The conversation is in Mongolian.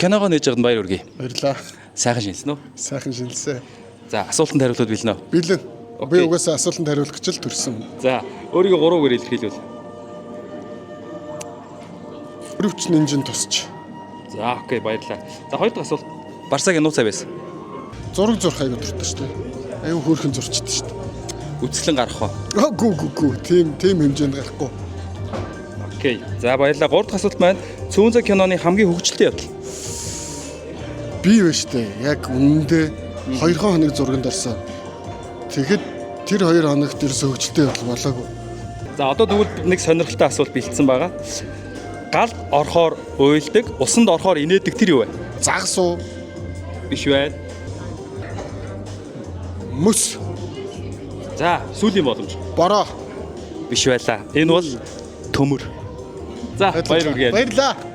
киногоо нээж байгаад баяр хүргэе. Баярлаа. Сайхан шинэлсэн үү? Сайхан шинэлсэн. За, асуултанд хариултууд бэлнэ үү? Бэлэн. Би угаасаа асуултанд хариулах гэж л төрсөн. За, өөрийгөө 3 үгээр илэрхийлвэл. Өрөвч нинжин тусч. За, окей, баярлалаа. За, хоёр дахь асуулт. Барсагийн нууцаа байсан. Зураг зурх айгу дуртай шүү дээ. Аюу хөөрхөн зурчдаг шүү дээ. Үцгэлэн гарах уу? Гүү. Тийм хэмжээнд гарахгүй. Окей. За, баярлалаа. Гурав дахь асуулт маань Цөөн цаг киноны хамгийн хөгжилтэй явдал. Би вэ штэ. Яг үнэндээ 2 хоног зурганд орсон. Тэгэхэд тэр 2 хоногт ерөөсөө хөгжилтэй явдал болоогүй. За, одоо тэгвэл нэг сонирхолтой асуулт бэлдсэн байгаа. Галд орохоор уйлдаг, усанд орохоор инээдэг тэр юу вэ? Загсуу, Биш байна. мөс, За, сүүлийн боломж. бороо. Биш байлаа. Энэ бол төмөр. За, баяр хүргэе. Баярлаа.